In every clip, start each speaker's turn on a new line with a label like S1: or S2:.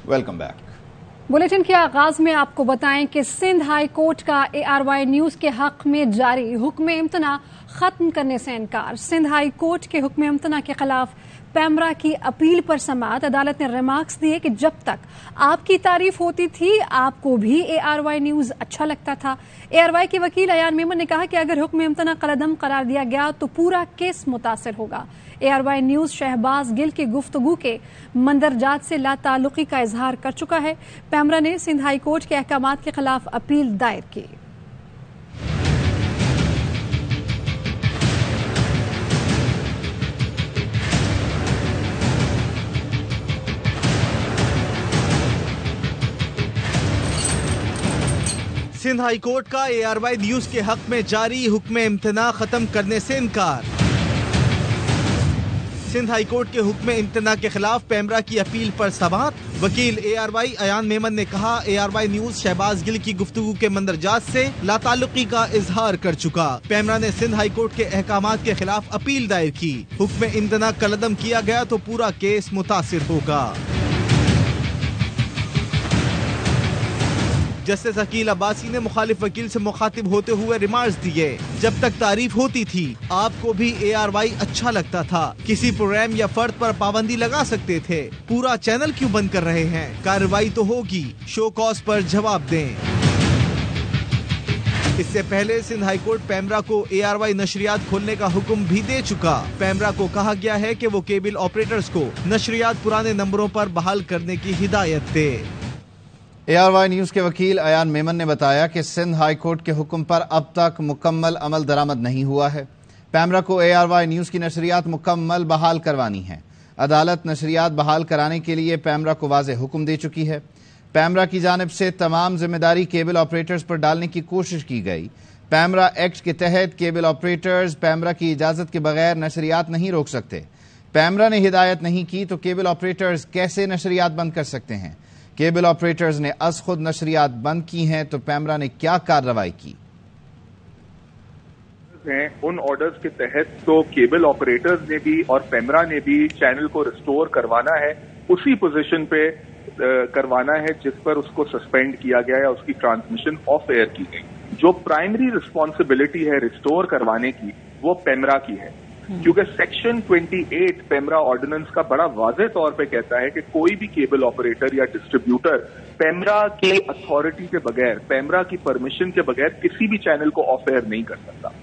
S1: Welcome back.
S2: Bulletin के आगाज में आपको बताएं कि सिंध हाई कोर्ट का ARY न्यूज के हक में जारी हुक्म इम्तना खत्म करने से इनकार। सिंध हाई कोर्ट के हुक्म इम्तना के खिलाफ पैमरा की अपील पर समाअत अदालत ने रिमार्क्स दिए कि जब तक आपकी तारीफ होती थी आपको भी ARY न्यूज अच्छा लगता था। ARY के वकील अयान मेमन ने कहा कि अगर हुक्म इम्तना कलअदम करार दिया गया तो पूरा केस मुतासिर होगा। ARY न्यूज शहबाज गिल की गुफ्तगू के मंदरजात से लाताल्लुकी का इजहार कर चुका है। पैमरा ने सिंध हाई कोर्ट के अहकामात के खिलाफ अपील दायर की।
S3: सिंध हाई कोर्ट का ARY न्यूज के हक में जारी हुक्म इम्तना खत्म करने से इनकार। सिंध हाई कोर्ट के हुक्म इम्तना के खिलाफ पैमरा की अपील पर समाअत। वकील ARY अयान मेमन ने कहा ARY न्यूज शहबाज गिल की गुफ्तगू के मंदरजात से लाताल्लुकी का इजहार कर चुका। पैमरा ने सिंध हाई कोर्ट के अहकामात के खिलाफ अपील दायर की। हुक्म इम्तना कलअदम किया गया तो पूरा केस मुतासिर होगा। जस्टिस अकील अब्बासी ने मुखालिफ वकील से मुखातिब होते हुए रिमार्क्स दिए, जब तक तारीफ होती थी आपको भी ARY अच्छा लगता था। किसी प्रोग्राम या फर्द पर पाबंदी लगा सकते थे, पूरा चैनल क्यों बंद कर रहे हैं? कार्रवाई तो होगी, शो कॉज पर जवाब दें। इससे पहले सिंध हाई कोर्ट पैमरा को ARY नशरियात खोलने का हुक्म भी दे चुका। पैमरा को कहा गया है कि वो केबल ऑपरेटर्स को नशरियात पुराने नंबरों पर बहाल करने की हिदायत दे।
S1: ARY न्यूज के वकील अयान मेमन ने बताया कि सिंध हाई कोर्ट के हुक्म पर अब तक मुकम्मल अमल दरामद नहीं हुआ है। पैमरा को ARY न्यूज की नशरियात मुकम्मल बहाल करवानी है। अदालत नशरियात बहाल कराने के लिए पैमरा को वाज़ेह हुक्म दे चुकी है। पैमरा की जानिब से तमाम जिम्मेदारी केबल ऑपरेटर्स पर डालने की कोशिश की गई। पैमरा एक्ट के तहत केबल ऑपरेटर्स पैमरा की इजाजत के बगैर नशरियात नहीं रोक सकते। पैमरा ने हिदायत नहीं की तो केबल ऑपरेटर्स कैसे नशरियात बंद कर सकते हैं? केबल ऑपरेटर्स ने अज खुद नशरियात बंद की हैं तो पैमरा ने क्या कार्रवाई की?
S4: उन ऑर्डर्स के तहत तो केबल ऑपरेटर्स ने भी और पैमरा ने भी चैनल को रिस्टोर करवाना है, उसी पोजीशन पे करवाना है जिस पर उसको सस्पेंड किया गया या उसकी ट्रांसमिशन ऑफ एयर की गई। जो प्राइमरी रिस्पॉन्सिबिलिटी है रिस्टोर करवाने की वो पैमरा की है, क्योंकि सेक्शन 28 पैमरा ऑर्डिनेंस का बड़ा वाज़ेह तौर पे कहता है कि कोई भी केबल ऑपरेटर या डिस्ट्रीब्यूटर पैमरा के अथॉरिटी के बगैर, पैमरा की परमिशन के बगैर किसी भी चैनल को ऑफ एयर नहीं कर सकता।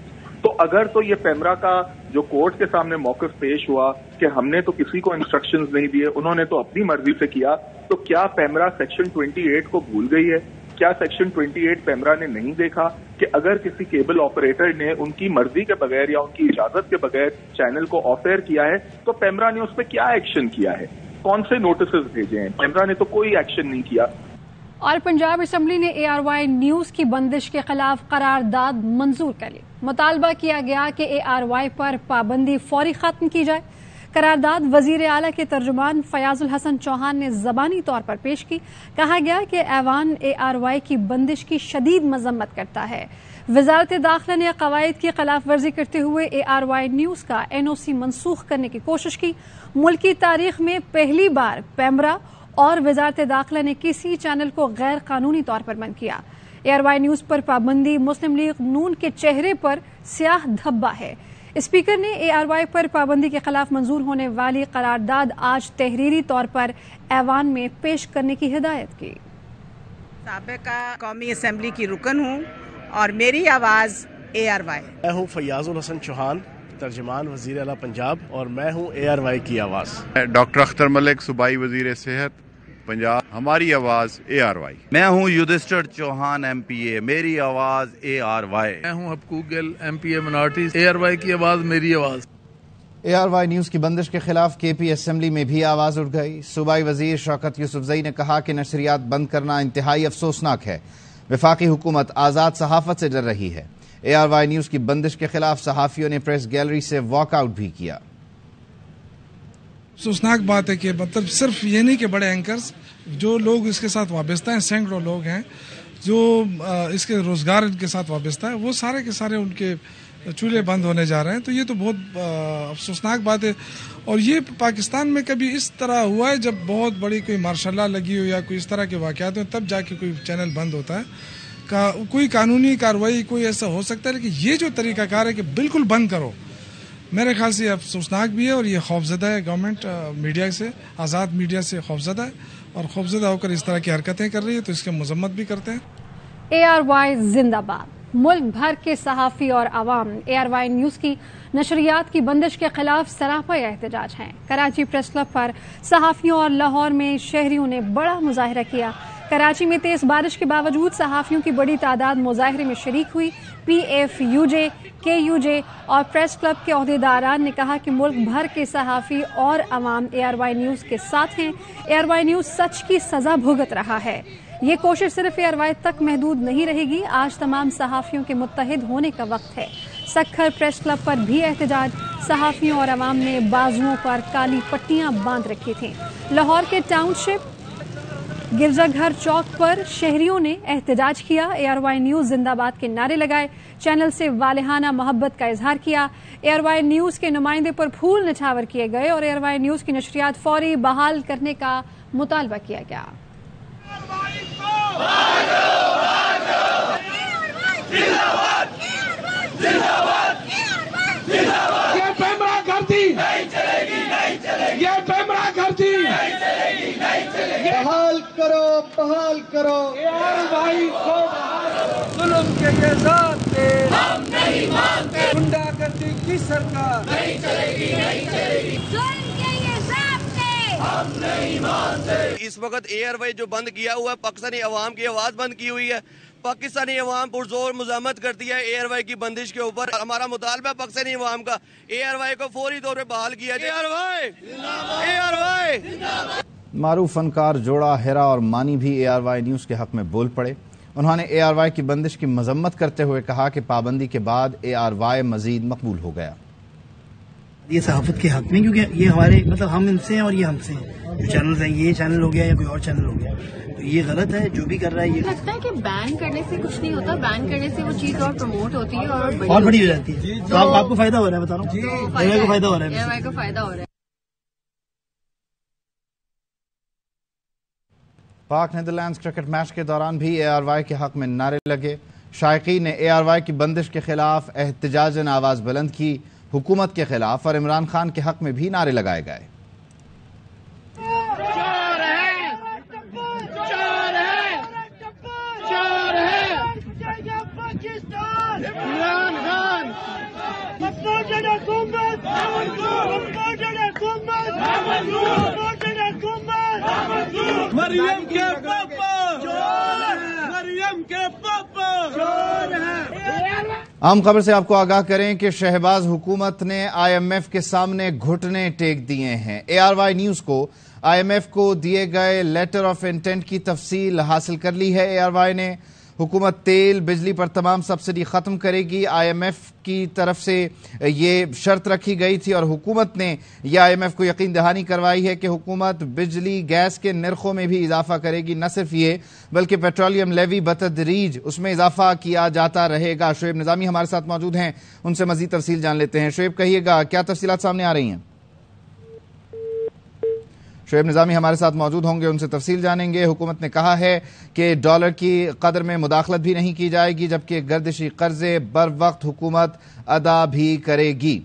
S4: तो अगर तो ये पैमरा का जो कोर्ट के सामने मौक़िफ़ पेश हुआ कि हमने तो किसी को इंस्ट्रक्शंस नहीं दिए, उन्होंने तो अपनी मर्जी से किया, तो क्या पैमरा सेक्शन 28 को भूल गई है? क्या सेक्शन 28 पैमरा ने नहीं देखा कि अगर किसी केबल ऑपरेटर ने उनकी मर्जी के बगैर या उनकी इजाजत के बगैर चैनल को ऑफ एयर किया है तो पैमरा ने उस पर क्या एक्शन किया है? कौन से नोटिसेस भेजे हैं? पैमरा ने तो कोई एक्शन नहीं किया।
S2: और पंजाब असम्बली ने ARY न्यूज की बंदिश के खिलाफ करारदाद मंजूर कर ली। मुतालबा किया गया कि ARY पर पाबंदी फौरी खत्म की जाए। करारदाद वजीर आला के तर्जुमान फयाजुल हसन चौहान ने जबानी तौर पर पेश की। कहा गया कि ऐवान ARY की बंदिश की शदीद मजम्मत करता है। वजारत दाखिला ने कवायद की खिलाफ वर्जी करते हुए ARY न्यूज का NOC मनसूख करने की कोशिश की। मुल्की तारीख में पहली बार पैमरा और वजारत दाखिला ने किसी चैनल को गैर कानूनी तौर पर बंद किया। ARY न्यूज पर पाबंदी मुस्लिम लीग नून के चेहरे पर स्याह धब्बा है। स्पीकर ने ARY पर पाबंदी के खिलाफ मंजूर होने वाली करारदाद आज तहरीरी तौर पर ऐवान में पेश करने की हिदायत की।
S5: साबिका कौमी असम्बली की रुकन हूँ और मेरी आवाज़ ARY।
S6: मैं हूँ फयाजुल हसन चौहान, तर्जुमान वज़ीर आला पंजाब, और मैं हूँ ARY की आवाज़।
S7: डॉक्टर अख्तर मलिक, सूबाई वज़ीर सेहत पंजाब, हमारी आवाज़ ARY।
S8: मैं हूँ युधिष्ठिर चौहान MPA, मेरी आवाज़ ARY।
S9: मैं हूँ हबकूक गिल MPA मिनॉरिटीज, ARY की आवाज़ मेरी आवाज़।
S1: ARY न्यूज की बंदिश के खिलाफ KP असम्बली में भी आवाज उठ गई। सूबाई वजीर शौकत यूसुफजई ने कहा कि नशरियात बंद करना इंतहाई अफसोसनाक है। वफाकी हुकूमत आज़ाद सहाफत से डर रही है। ARY न्यूज की बंदिश के खिलाफ सहाफियों ने प्रेस गैलरी से वॉकआउट भी किया।
S10: अफसोसनाक बात है कि मतलब सिर्फ ये नहीं कि बड़े एंकर्स, जो लोग इसके साथ वाबस्ता हैं, सैकड़ों लोग हैं जो इसके रोजगार इनके साथ वाबस्ता है, वो सारे के सारे उनके चूल्हे बंद होने जा रहे हैं। तो ये तो बहुत अफसोसनाक बात है। और ये पाकिस्तान में कभी इस तरह हुआ है जब बहुत बड़ी कोई मार्शल लॉ लगी हो या कोई इस तरह के वाक़यात हो तब जाके कोई चैनल बंद होता है। कोई कानूनी कार्रवाई कोई ऐसा हो सकता है, लेकिन ये जो तरीक़ाकार है कि बिल्कुल बंद करो, मेरे ख्याल से अफसोसनाक भी है और ये खौफजदा है। गवर्नमेंट मीडिया से, आज़ाद मीडिया से खौफजदा है और खौफजदा होकर इस तरह की हरकतें कर रही है, तो इसकी मजम्मत भी करते हैं।
S2: ARY जिंदाबाद। मुल्क भर के सहाफ़ी और आवाम ARY न्यूज़ की नशरियात की बंदिश के खिलाफ सरापा एहतजाज हैं। कराची प्रेस क्लब पर सहाफ़ियों और लाहौर में शहरियों ने बड़ा मुजाहरा किया। कराची में तेज बारिश के बावजूद सहाफ़ियों की बड़ी तादाद मुजाहरे में शरीक हुई। PFUJ, KUJ और प्रेस क्लब के ओहदेदारान ने कहा कि मुल्क भर के सहाफ़ी और अवाम ARY न्यूज़ के साथ हैं। ARY न्यूज़ सच की सज़ा भुगत रहा है। ये कोशिश सिर्फ ARY तक महदूद नहीं रहेगी। आज तमाम सहाफ़ियों के मुत्तहिद होने का वक्त है। सक्खर प्रेस क्लब पर भी एहतजाज। सहाफ़ियों और अवाम ने बाजुओं पर काली पट्टियां बांध रखी थीं। लाहौर के टाउनशिप गिरजाघर चौक पर शहरियों ने एहतजाज किया। ARY न्यूज़ जिंदाबाद के नारे लगाए। चैनल से वालेहाना मोहब्बत का इजहार किया। ARY न्यूज़ के नुमाइंदे पर फूल निछावर किए गए और ARY न्यूज़ की नशरियात फौरी बहाल करने का मुतालबा किया गया।
S11: ये पैमरा करती नहीं चलेगी, नहीं चलेगी। ये पैमरा करती नहीं चलेगी, नहीं चलेगी। बहाल करो, बहाल करो ARY को। जुल्म के साथ हम नहीं मानते। गुंडागर्दी की सरकार नहीं चलेगी, नहीं चलेगी। जुल्म के साथ हम नहीं मानते।
S12: इस वक्त ARY जो बंद किया हुआ है, पाकिस्तानी अवाम की आवाज बंद की हुई है। पाकिस्तानी अवाम पुरजोर मुजामत करती है ARY की बंदिश के ऊपर। हमारा मुतालबा है पाकिस्तानी अवाम का ARY को फौरी तौर पे बहाल किया जाए। ARY
S1: मारूफ फनकार जोड़ा हेरा और मानी भी ARY न्यूज़ के हक में बोल पड़े। उन्होंने ARY की बंदिश की मजम्मत करते हुए कहा कि पाबंदी के बाद ARY मजीद मकबूल हो गया।
S13: ये सहाफत के हक में, क्योंकि ये हमारे मतलब हम इनसे हैं और ये हमसे हैं। जो चैनल है, ये चैनल हो गया या कोई और चैनल हो गया, तो ये गलत है जो भी कर रहा है। ये
S14: लगता है कि बैन करने से कुछ नहीं होता, बैन करने से वो चीज और प्रमोट होती है और
S13: बड़ी हो जाती है। तो आपको फायदा हो रहा है, बता रहा हूँ, ARY को फायदा हो रहा है।
S14: ARY को फायदा हो रहा है।
S1: पाक नीदरलैंड्स क्रिकेट मैच के दौरान भी ARY के हक में नारे लगे। शायकीन ने ARY की बंदिश के खिलाफ एहतजाजन आवाज बुलंद की। हुकूमत के खिलाफ और इमरान खान के हक में भी नारे लगाए गए।
S11: मरियम के पापा, मरियम के पापा।
S1: आम खबर से आपको आगाह करें कि शहबाज हुकूमत ने IMF के सामने घुटने टेक दिए हैं। ARY न्यूज़ को IMF को दिए गए लेटर ऑफ इंटेंट की तफसील हासिल कर ली है। ARY ने हुकूमत तेल बिजली पर तमाम सब्सिडी ख़त्म करेगी। IMF की तरफ से ये शर्त रखी गई थी और हुकूमत ने यह IMF को यकीन दहानी करवाई है कि हुकूमत बिजली गैस के नरखों में भी इजाफा करेगी। न सिर्फ ये बल्कि पेट्रोलियम लेवी बतदरीज उसमें इजाफा किया जाता रहेगा। शोएब निज़ामी हमारे साथ मौजूद हैं, उनसे मजीद तफसील जान लेते हैं। शोएब, कहिएगा क्या तफसीलात सामने आ रही हैं? शोएब निज़ामी हमारे साथ मौजूद होंगे, उनसे तफसील जानेंगे। हुकूमत ने कहा है कि डॉलर की कदर में मुदाखलत भी नहीं की जाएगी, जबकि गर्दिशी कर्जे बर वक्त हुकूमत अदा भी करेगी।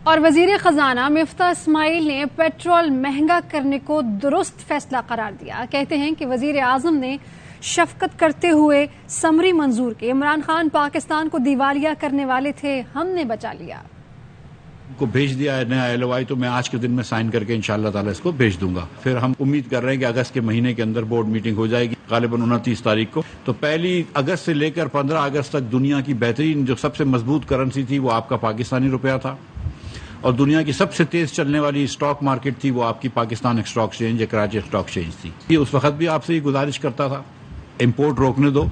S2: और वजीर खजाना मिफ्ता इस्माइल ने पेट्रोल महंगा करने को दुरुस्त फैसला करार दिया। कहते हैं कि वजीर आजम ने शफकत करते हुए समरी मंजूर की। इमरान खान पाकिस्तान को दिवालिया करने वाले थे, हमने बचा लिया।
S15: को भेज दिया है नया LOI, तो मैं आज के दिन में साइन करके इंशाअल्लाह ताला इसको भेज दूंगा। फिर हम उम्मीद कर रहे हैं कि अगस्त के महीने के अंदर बोर्ड मीटिंग हो जाएगी, गालिबन 29 तारीख को। तो 1 अगस्त से लेकर 15 अगस्त तक दुनिया की बेहतरीन जो सबसे मजबूत करेंसी थी वो आपका पाकिस्तानी रुपया था, और दुनिया की सबसे तेज चलने वाली स्टॉक मार्केट थी वो आपकी पाकिस्तान स्टॉक एक्सचेंज या कराची स्टॉक एक्सचेंज थी। ये उस वक्त भी आपसे ये गुजारिश करता था, इंपोर्ट रोकने दो,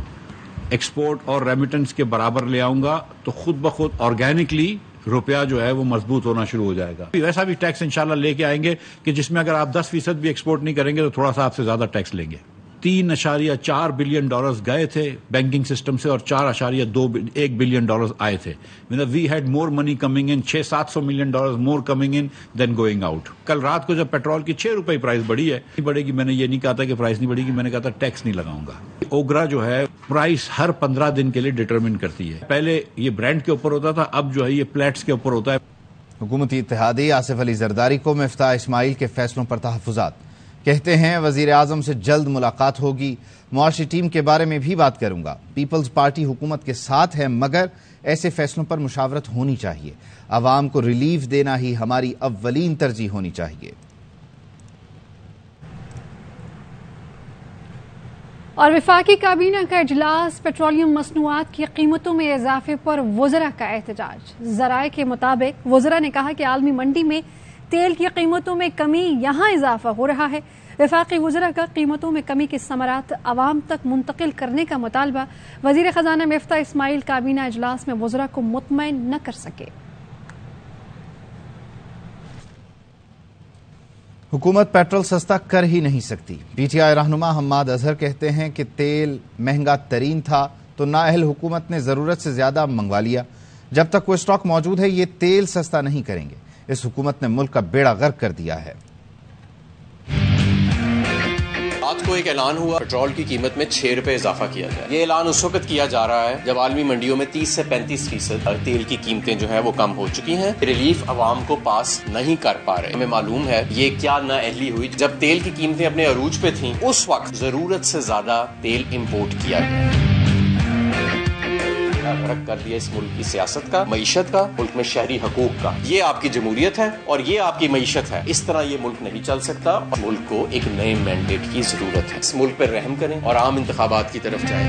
S15: एक्सपोर्ट और रेमिटेंस के बराबर ले आऊंगा, तो खुद ब खुद ऑर्गेनिकली रुपया जो है वो मजबूत होना शुरू हो जाएगा। वैसा भी टैक्स इंशाल्लाह लेके आएंगे कि जिसमें अगर आप 10% भी एक्सपोर्ट नहीं करेंगे तो थोड़ा सा आपसे ज्यादा टैक्स लेंगे। $3.4 बिलियन गए थे बैंकिंग सिस्टम से और $4.1 बिलियन आए थे. We had more money coming in, $600-700 million more coming in then going out. कल रात को जब पेट्रोल की ₹6 प्राइस बढ़ी है, बढ़ेगी, मैंने ये नहीं कहा था कि प्राइस नहीं बढ़ेगी, मैंने कहा था टैक्स नहीं लगाऊंगा. ओगरा जो है प्राइस हर 15 दिन के लिए डिटरमिन करती है. पहले ये ब्रांड के ऊपर होता था, अब जो है ये प्लेट्स के ऊपर होता है.
S1: हुकूमती इत्तेहादी आसिफ अली जरदारी को मिफ्ताह इस्माइल के फैसलों पर तहफ़्फ़ुज़ात. कहते हैं वज़ीर आज़म से जल्द मुलाकात होगी, मुआशी टीम के बारे में भी बात करूंगा. पीपल्स पार्टी हुकूमत के साथ है, मगर ऐसे फैसलों पर मुशावरत होनी चाहिए. आवाम को रिलीफ देना ही हमारी अव्वलीन तरजीह होनी चाहिए.
S2: और वफाकी काबीना का इजलास, पेट्रोलियम मसनूआत की कीमतों में इजाफे पर वज़रा का एहतजाज. ज़राए के मुताबिक वज़रा ने कहा कि आलमी मंडी में तेल की कीमतों में कमी, यहाँ इजाफा हो रहा है. वफाकी वज़रा का कीमतों में कमी के समरात आवाम तक मुंतकिल करने का मुतालबा. वज़ीर ख़जाना मिफ्ताह इस्माइल काबीना इजलास में वज़रा को मुतमईन न कर सके.
S1: हुकूमत पेट्रोल सस्ता कर ही नहीं सकती. पीटीआई रहनुमा हम्माद अजहर कहते हैं कि तेल महंगा तरीन था तो नाअहल हुकूमत ने ज़रूरत से ज़्यादा मंगवा लिया. जब तक वो स्टॉक मौजूद है ये तेल सस्ता नहीं करेंगे. इस हुकूमत ने मुल्क का बेड़ा गर्क कर दिया है.
S16: रात को एक ऐलान हुआ पेट्रोल की कीमत में ₹6 इजाफा किया जाए. ये ऐलान उस वक्त किया जा रहा है जब आलमी मंडियों में 30 से 35% तेल की कीमतें जो है वो कम हो चुकी हैं. रिलीफ आवाम को पास नहीं कर पा रहे. हमें मालूम है ये क्या नाअहली हुई. जब तेल की कीमतें अपने अरूज पे थीं उस वक्त जरूरत से ज्यादा तेल इंपोर्ट किया गया. गरक कर दिया इस मुल्क की सियासत का, मईशत का, मुल्क में शहरी हकूक का. ये आपकी जमहूरियत है और ये आपकी मईशत है. इस तरह ये मुल्क नहीं चल सकता और मुल्क को एक नए मैंडेट की जरूरत है. इस मुल्क पर रहम करें और आम इंतखाबात की तरफ जाएं.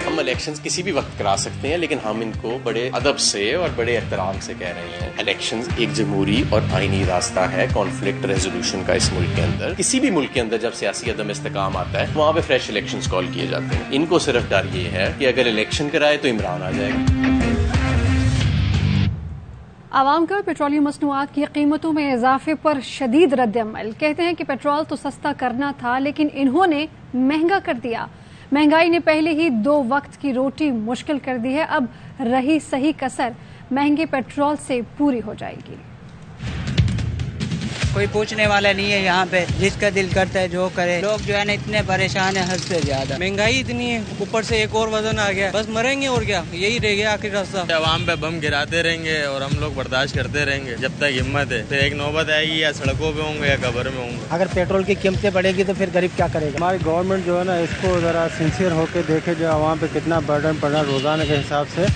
S16: हम इलेक्शंस किसी भी वक्त करा सकते हैं, लेकिन हम इनको बड़े अदब से और बड़े एहतराम से कह रहे हैं. इलेक्शंस एक जमहूरी और आईनी रास्ता है कॉन्फ्लिक्ट रेजोल्यूशन का. इस मुल्क के अंदर, किसी भी मुल्क के अंदर जब सियासी अदम इस्तेकाम आता है वहाँ पे फ्रेश इलेक्शंस कॉल किए जाते हैं. इनको सिर्फ डर ये है कि अगर इलेक्शन कराए तो इमरान आ जाएगा.
S2: आवाम का पेट्रोलियम मसनूआत की कीमतों में इजाफे पर शदीद रद्द-ए-अमल. कहते हैं कि पेट्रोल तो सस्ता करना था लेकिन इन्होंने महंगा कर दिया. महंगाई ने पहले ही 2 वक्त की रोटी मुश्किल कर दी है. अब रही सही कसर महंगे पेट्रोल से पूरी हो जाएगी.
S17: कोई पूछने वाला नहीं है यहाँ पे. जिसका दिल करता है जो करे. लोग जो है ना इतने परेशान है हद से ज्यादा.
S18: महंगाई इतनी है, ऊपर से एक और वजन आ गया. बस मरेंगे और क्या, यही रह गया आखिर रास्ता.
S19: आवाम पे बम गिराते रहेंगे और हम लोग बर्दाश्त करते रहेंगे जब तक हिम्मत है. फिर एक नौबत आएगी या सड़कों पे होंगे या कब्र में होंगे.
S20: अगर पेट्रोल की कीमतें बढ़ेगी तो फिर गरीब क्या करेगा.
S21: हमारी गवर्नमेंट जो है ना इसको जरा सिंसियर होकर देखे जो आवाम पे कितना बर्डन पड़ रहा है रोजाना के हिसाब से.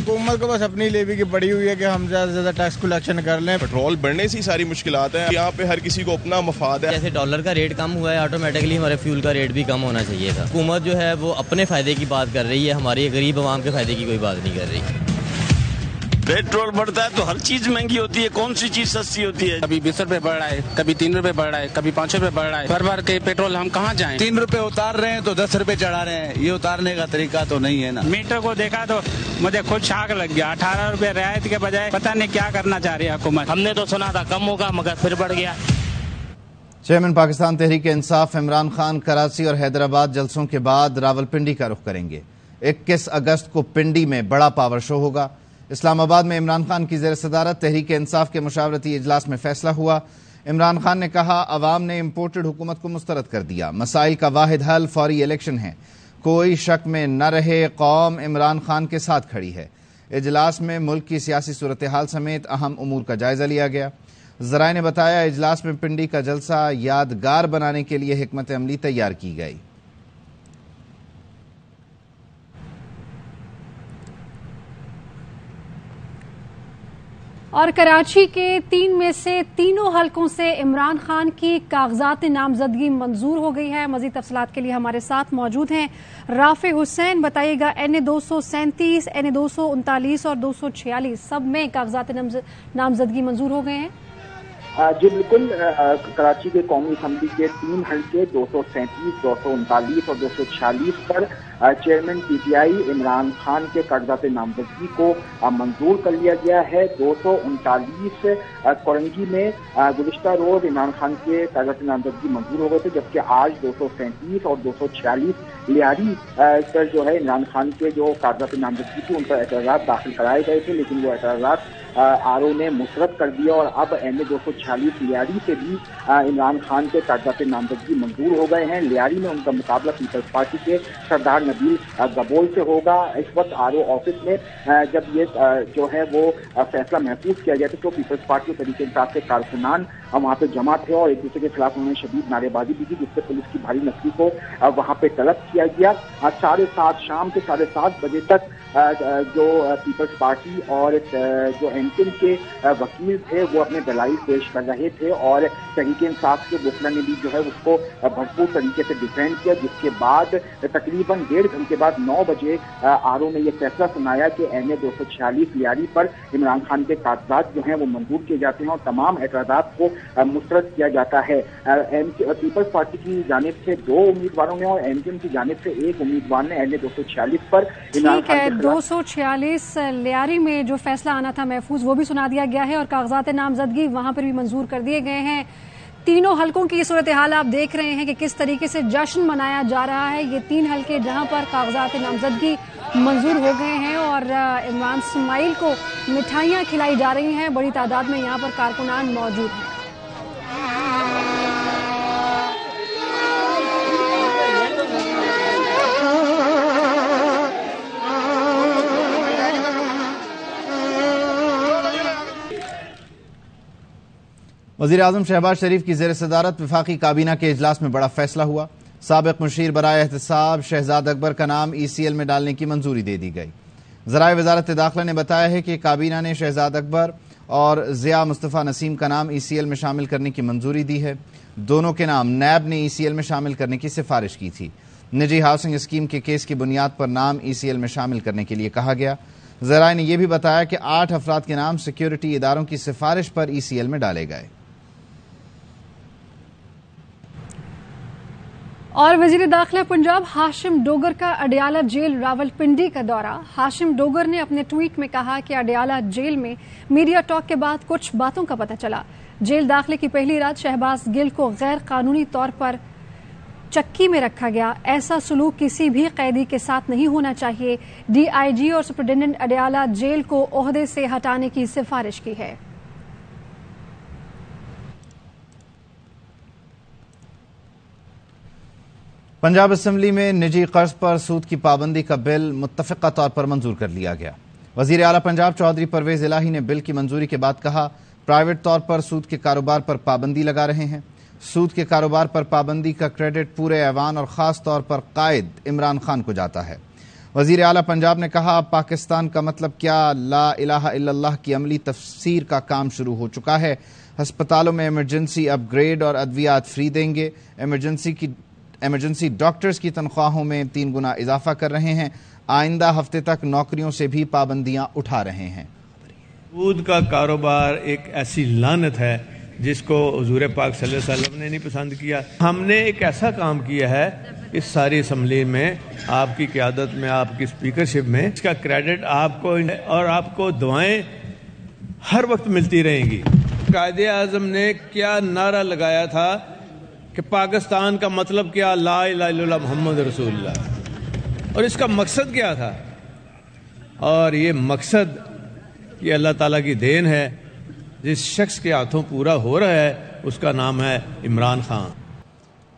S22: हुकूमत को बस अपनी लेवी की पड़ी हुई है कि हम ज्यादा से ज्यादा टैक्स कलेक्शन कर लें.
S23: पेट्रोल बढ़ने से सारी मुश्किलात हैं. यहाँ पे हर किसी को अपना मफाद है.
S24: जैसे डॉलर का रेट कम हुआ है, ऑटोमेटिकली हमारे फ्यूल का रेट भी कम होना चाहिए था. हुकूमत जो है वो अपने फायदे की बात कर रही है, हमारी गरीब आवाम के फायदे की कोई बात नहीं कर रही.
S25: पेट्रोल बढ़ता है तो हर चीज महंगी होती है. कौन सी चीज सस्ती होती है.
S26: कभी ₹20 बढ़ रहा है, कभी ₹3 बढ़ रहा है, कभी ₹5 बढ़ रहा है. भर के पेट्रोल हम कहाँ जाएं.
S27: ₹3 उतार रहे हैं तो ₹10 चढ़ा रहे हैं. ये उतारने का तरीका तो नहीं है ना.
S28: मीटर को देखा तो मुझे खुद शाक लग गया. ₹18 रियायत के बजाय पता नहीं क्या करना चाह रही है हुकूमत.
S24: हमने तो सुना था कम होगा मगर फिर बढ़ गया.
S1: चेयरमैन पाकिस्तान तहरीक इंसाफ इमरान खान कराची और हैदराबाद जलसों के बाद रावलपिंडी का रुख करेंगे. 21 अगस्त को पिंडी में बड़ा पावर शो होगा. इस्लामाबाद में इमरान खान की ज़ेर सदारत तहरीक इंसाफ के मुशावरती इजलास में फैसला हुआ. इमरान खान ने कहा अवाम ने इम्पोर्टेड हुकूमत को मुस्तरद कर दिया. मसाइल का वाहिद हल फौरी इलेक्शन है. कोई शक में न रहे, कौम इमरान खान के साथ खड़ी है. इजलास में मुल्क की सियासी सूरत हाल समेत अहम उमूर का जायजा लिया गया. ज़राए ने बताया इजलास में पिंडी का जलसा यादगार बनाने के लिए हिकमत अमली तैयार की गई.
S2: और कराची के 3 में से 3 हलकों से इमरान खान की कागजात नामजदगी मंजूर हो गई है. मजीद तफसीलात के लिए हमारे साथ मौजूद हैं राफे हुसैन. बताइएगा NA 237, NA 239 और 246 सब में कागजात नामजदगी मंजूर हो गए हैं.
S3: جی بالکل، کراچی کے قومی اسمبلی کے 3 حلقے 237، 239 اور 246 پر chairman P T I Imran Khan کے کاغذات نامزدگی کو منظور کر لیا گیا ہے۔ 239 کورنگی میں گزشتہ روز عمران خان کے کاغذات نامزدگی منظور ہو گئے تھے، جبکہ آج 237 اور 246 لیاری پر جو ہے عمران خان کے جو کاغذات نامزدگی تھے ان پر اعتراضات داخل کرائے گئے تھے، لیکن وہ اعتراضات آر او نے مسترد کر دیا اور اب این اے 246 لیاری سے بھی عمران خان کے کاغذات نامزدگی منظور ہو گئے ہیں۔ لیاری میں ان کا مقابلہ پیپلز پارٹی کے سردار نبیل گبول سے ہوگا۔ اس وقت آر او آفس میں جب یہ جو ہے وہ فیصلہ محفوظ کیا گیا تھا تو پیپلز پارٹی اور تحریک انصاف کے کارکنان وہاں پہ جمع تھے اور ایک دوسرے کے خلاف انہوں نے شدید نعرے بازی بھی کی، جس سے پولیس کی بھاری نفری کو وہاں پہ طلب کیا گیا۔ 7:30 شام کے 7:30 بجے تک جو پیپلز پارٹی اور جو این پی ایم کے وکیل تھے وہ اپنے دلائل پیش کر رہے تھے اور تحریک انصاف کے وکلا نے بھی جو ہے اس کو بھرپور طریقے سے ڈیفینڈ کیا، جس کے بعد تقریباً 1.5 گھنٹے بعد 9 بجے آر او نے یہ فیصلہ سنایا کہ این اے 246 لیاری پر عمران خان کے کاغذات جو ہیں وہ منظور کیے جاتے ہیں اور تمام اعتراضات کو مسترد کیا جاتا ہے۔ پیپلز پارٹی کی جانب سے 2 امیدواروں نے اور این پی ایم کی جانب سے 1 امیدوار نے این اے 246 پر عمران خان کے
S2: 246 لیاری میں جو فیصلہ آنا تھا محفوظ وہ بھی سنا دیا گیا ہے اور کاغذات نامزدگی وہاں پر بھی منظور کر دیے گئے ہیں۔ تینوں حلقوں کی صورتحال آپ دیکھ رہے ہیں کہ کس طریقے سے جشن منایا جا رہا ہے۔ یہ 3 حلقے جہاں پر کاغذات نامزدگی منظور ہو گئے ہیں اور عمران اسماعیل کو مٹھائیاں کھلائی جا رہی ہیں، بڑی تعداد میں یہاں پر کارکنان موجود ہیں۔
S1: وزیراعظم شہباز شریف کی زیر صدارت وفاقی کابینہ کے اجلاس میں بڑا فیصلہ ہوا۔ سابق مشیر برائے احتساب شہزاد اکبر کا نام ای سی ایل میں ڈالنے کی منظوری دے دی گئی۔ ذرائع وزارت داخلہ نے بتایا ہے کہ کابینہ نے شہزاد اکبر اور ضیاء مصطفیٰ نسیم کا نام ای سی ایل میں شامل کرنے کی منظوری دی ہے۔ دونوں کے نام نیب نے ای سی ایل میں شامل کرنے کی سفارش کی تھی۔ نجی ہاؤسنگ اسکیم کے کیس کی بنیاد پر نام ای سی ایل میں شامل کرنے کے لیے کہا گیا۔ ذرائع نے یہ بھی بتایا کہ 8 افراد کے نام سیکیورٹی اداروں کی سفارش پر ای سی ایل میں ڈالے گئے۔
S2: اور وزیر داخلہ پنجاب ہاشم ڈوگر کا اڈیالہ جیل راولپنڈی کا دورہ۔ ہاشم ڈوگر نے اپنے ٹویٹ میں کہا کہ اڈیالہ جیل میں میڈیا ٹاک کے بعد کچھ باتوں کا پتہ چلا۔ جیل داخلے کی پہلی رات شہباز گل کو غیر قانونی طور پر چکی میں رکھا گیا۔ ایسا سلوک کسی بھی قیدی کے ساتھ نہیں ہونا چاہیے۔ ڈی آئی جی اور سپرنٹینڈنٹ اڈیالہ جیل کو عہدے سے ہٹانے کی سفارش کی ہے۔
S1: پنجاب اسمبلی میں نجی قرض پر سود کی پابندی کا بل متفقہ طور پر منظور کر لیا گیا۔ وزیر اعلیٰ پنجاب چودھری پرویز الہی نے بل کی منظوری کے بعد کہا، پرائیویٹ طور پر سود کے کاروبار پر پابندی لگا رہے ہیں۔ سود کے کاروبار پر پابندی کا کریڈٹ پورے ایوان اور خاص طور پر قائد عمران خان کو جاتا ہے۔ وزیر اعلیٰ پنجاب نے کہا، اب پاکستان کا مطلب کیا، لا الہ الا اللہ کی عملی تفسیر کا کام شروع ہو چکا ہے۔ ہسپتالوں میں ایمرجنسی اپ گریڈ اور ادویات فری دیں گے۔ ایمرجنسی ڈاکٹرز کی تنخواہوں میں 3 گنا اضافہ کر رہے ہیں۔ آئندہ ہفتے تک نوکریوں سے بھی پابندیاں اٹھا رہے ہیں۔
S4: سود کا کاروبار ایک ایسی لعنت ہے جس کو حضور پاک صلی اللہ علیہ وسلم نے نہیں پسند کیا۔ ہم نے ایک ایسا کام کیا ہے اس ساری اسمبلی میں، آپ کی قیادت میں، آپ کی اسپیکرشپ میں، اس کا کریڈٹ آپ کو اور آپ کو دعائیں ہر وقت ملتی رہیں گی۔ قائد اعظم نے کیا نعرہ لگایا تھا کہ پاکستان کا مطلب کیا، لا الہ الا اللہ محمد رسول اللہ، اور اس کا مقصد کیا تھا، اور یہ مقصد یہ اللہ تعالیٰ کی دین ہے۔ جس شخص کے ہاتھوں پورا ہو رہا ہے اس کا نام ہے عمران خان۔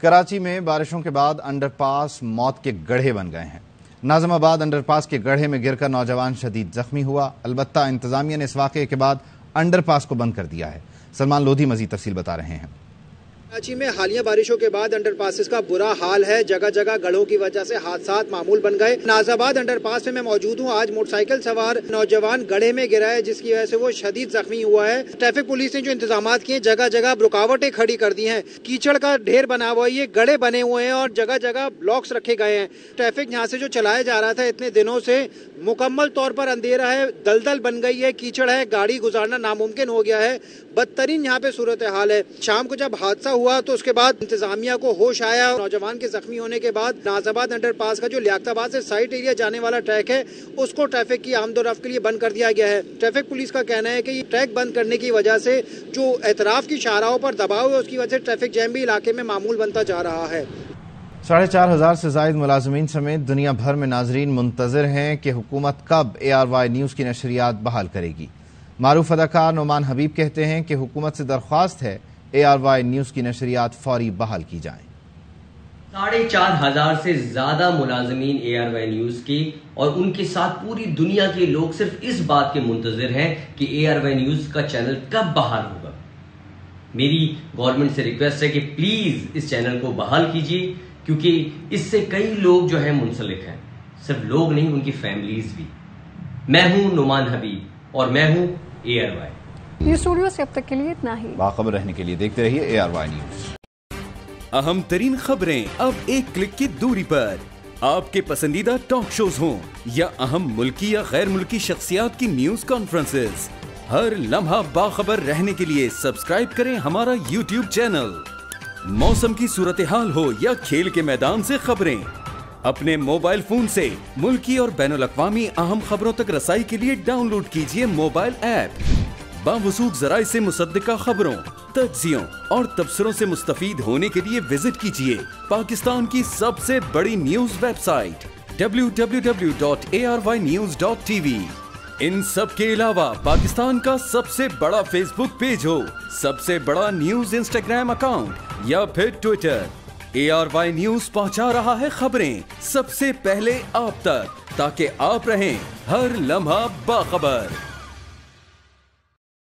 S1: کراچی میں بارشوں کے بعد انڈر پاس موت کے گڑھے بن گئے ہیں۔ ناظم آباد انڈر پاس کے گڑھے میں گر کر نوجوان شدید زخمی ہوا۔ البتہ انتظامیہ نے اس واقعے کے بعد انڈر پاس کو بند کر دیا ہے۔ سلمان لودھی مزید تفصیل بتا رہے ہیں۔
S20: कराची में हालिया बारिशों के बाद अंडरपासेस का बुरा हाल है। जगह जगह गढ़ों की वजह से हादसात मामूल बन गए। नाजाबाद अंडरपास में मैं मौजूद हूँ। आज मोटरसाइकिल सवार नौजवान गड्ढे में गिरा है, जिसकी वजह से वो शदीद जख्मी हुआ है। ट्रैफिक पुलिस ने जो इंतजाम किए, जगह जगह रुकावटें खड़ी कर दी हैं। कीचड़ का ढेर बना हुआ है, ये गड्ढे बने हुए हैं और जगह जगह ब्लॉक्स रखे गए हैं। ट्रैफिक यहाँ से जो चलाया जा रहा था इतने दिनों से, मुकम्मल तौर पर अंधेरा है, दलदल बन गई है, कीचड़ है, गाड़ी गुजारना नामुमकिन हो गया है। बदतरीन यहाँ पे सूरत हाल है। शाम को जब हादसा हुआ तो उसके बाद इंतजामिया को होश आया। नौजवान के जख्मी होने के बाद नाजाबाद अंडरपास का जो लियाकताबाद से साइट एरिया जाने वाला ट्रैक है, उसको ट्रैफिक की आमदोरफ्त के लिए बंद कर दिया गया है। ट्रैफिक पुलिस का कहना है कि ये ट्रैक बंद करने की वजह से जो एतराफ की शाहराहों पर दबाव है, उसकी वजह से ट्रैफिक जैम भी इलाके में मामूल बनता जा रहा है।
S1: 4,500 से जायद मुलाजमीन समेत दुनिया भर में नाजरीन मुंतजर हैं कि हुकूमत कब ARY न्यूज़ की नशरियात बहाल करेगी। मारूफ अदाकार नोमान हबीब कहते हैं कि हुकूमत से दरख्वास्त है ARY न्यूज़ की नशरियात फौरी बहाल की जाएं।
S5: 4,500 से ज्यादा मुलाजमीन ARY न्यूज़ की और उनके साथ पूरी दुनिया के लोग सिर्फ इस बात के मुंतजर हैं कि ARY न्यूज़ का चैनल कब बहाल होगा। मेरी गवर्नमेंट से रिक्वेस्ट है कि प्लीज इस चैनल को बहाल कीजिए, क्योंकि इससे कई लोग जो हैं मुंसलिक हैं, सिर्फ लोग नहीं, उनकी फैमिलीज भी। मैं हूं नोमान हबीब और मैं हूं ARY।
S2: न्यूज़ स्टूडियो से अब तक के लिए इतना ही।
S1: बाखबर रहने के लिए देखते रहिए ARY न्यूज़।
S6: अहम तरीन खबरें अब एक क्लिक की दूरी पर। आपके पसंदीदा टॉक शोज हों या अहम मुल्की या गैर मुल्की शख्सियात की न्यूज कॉन्फ्रेंसेस, हर लम्हा बाखबर रहने के लिए सब्सक्राइब करें हमारा YouTube चैनल। मौसम की सूरत हाल हो या खेल के मैदान से खबरें, अपने मोबाइल फोन से मुल्की और बैनुल अक़वामी अहम खबरों तक रसाई के लिए डाउनलोड कीजिए मोबाइल ऐप। बावसूख ज़राए से मुसद्दिका खबरों, तज्ज़ियों और तबसरों से मुस्तफीद होने के लिए विजिट कीजिए पाकिस्तान की सबसे बड़ी न्यूज वेबसाइट www.arynews.tv। इन सब के अलावा पाकिस्तान का सबसे बड़ा फेसबुक पेज हो, सबसे बड़ा न्यूज इंस्टाग्राम अकाउंट या फिर ट्विटर, ARY न्यूज पहुंचा रहा है खबरें सबसे पहले आप तक, ताकि आप रहें हर लम्हा बाखबर।